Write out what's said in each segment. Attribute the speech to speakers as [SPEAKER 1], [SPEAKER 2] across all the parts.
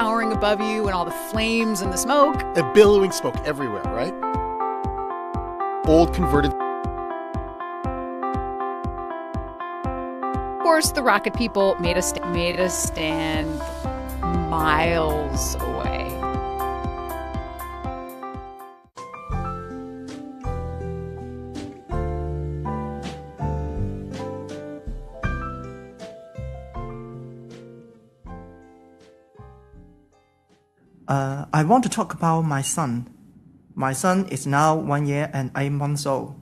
[SPEAKER 1] towering above you and all the flames and the smoke.
[SPEAKER 2] The billowing smoke everywhere, right? Old converted.
[SPEAKER 1] Of course, the rocket people made us stand miles away.
[SPEAKER 3] I want to talk about my son. My son is now 1 year and 8 months old.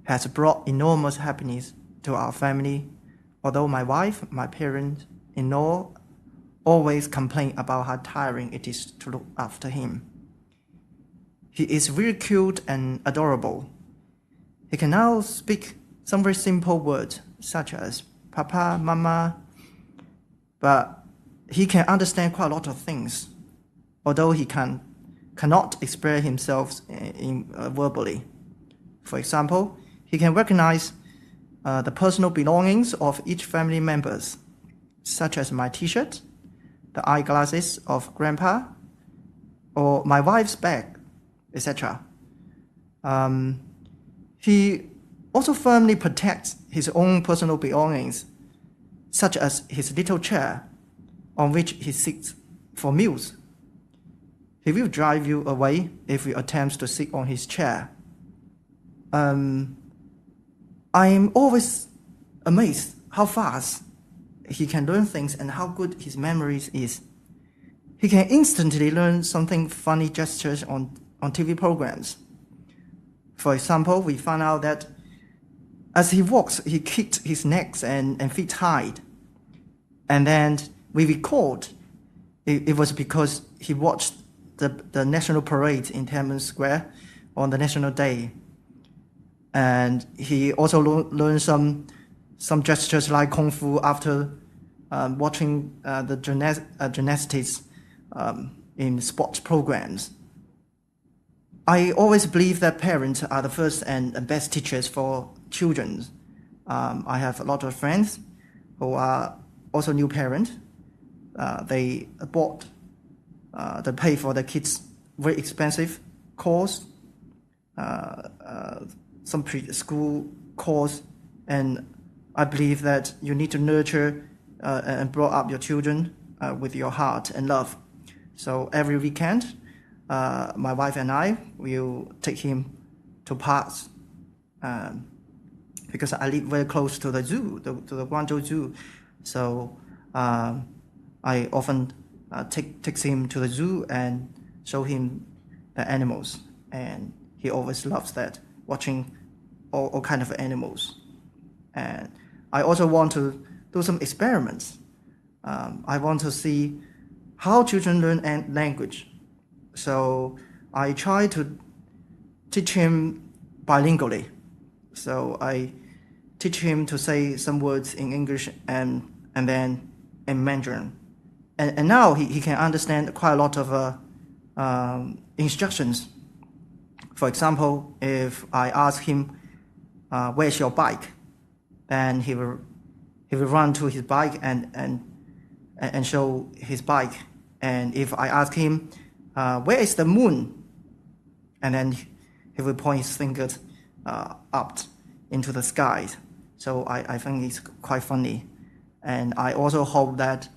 [SPEAKER 3] He has brought enormous happiness to our family, although my wife, my parents-in-law, always complain about how tiring it is to look after him. He is really cute and adorable. He can now speak some very simple words, such as Papa, Mama, but he can understand quite a lot of things, although he cannot express himself verbally. For example, he can recognize the personal belongings of each family members, such as my t-shirt, the eyeglasses of Grandpa, or my wife's bag, etc. He also firmly protects his own personal belongings, such as his little chair on which he sits for meals. He will drive you away if you attempt to sit on his chair. I am always amazed how fast he can learn things and how good his memories is. He can instantly learn something funny gestures on TV programs. For example, we found out that as he walks, he kicked his necks and feet high. And then we record it was because he watched the national parade in Tiananmen Square on the National Day. And he also learned some gestures like Kung Fu after watching the gymnastics in sports programs. I always believe that parents are the first and best teachers for children. I have a lot of friends who are also new parents. They pay for the kids very expensive course, some preschool course, and I believe that you need to nurture and grow up your children with your heart and love. So every weekend, my wife and I will take him to parks because I live very close to the zoo, to the Guangzhou Zoo. So I often takes him to the zoo and show him the animals, and he always loves that, watching all kind of animals. And I also want to do some experiments. I want to see how children learn language. So I try to teach him bilingually. So I teach him to say some words in English and then in Mandarin. And now he can understand quite a lot of instructions. For example, if I ask him, where's your bike? Then he will run to his bike and show his bike. And if I ask him, where is the moon? And then he will point his fingers up into the sky. So I think it's quite funny. And I also hope that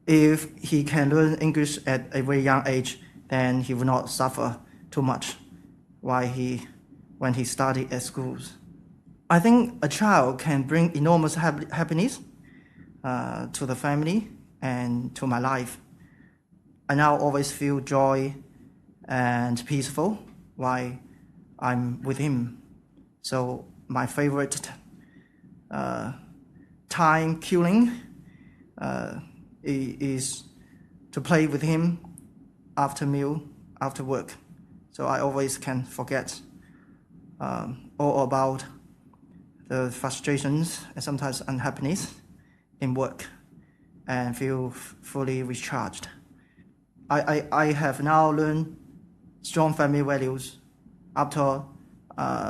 [SPEAKER 3] if he can learn English at a very young age, then he will not suffer too much when he studied at schools. I think a child can bring enormous happiness to the family and to my life. I now always feel joy and peaceful while I'm with him. So my favorite time killing is to play with him after meal, after work. So I always can forget all about the frustrations and sometimes unhappiness in work and feel fully recharged. I have now learned strong family values after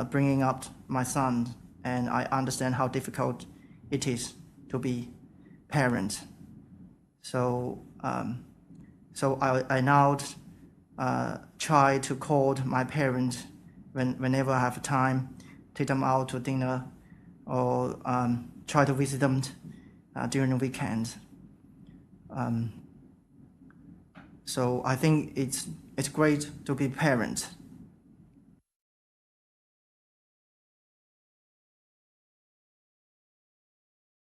[SPEAKER 3] bringing up my son, and I understand how difficult it is to be parent. So I now try to call my parents whenever I have time, take them out to dinner, or try to visit them during the weekends. So I think it's great to be a parent.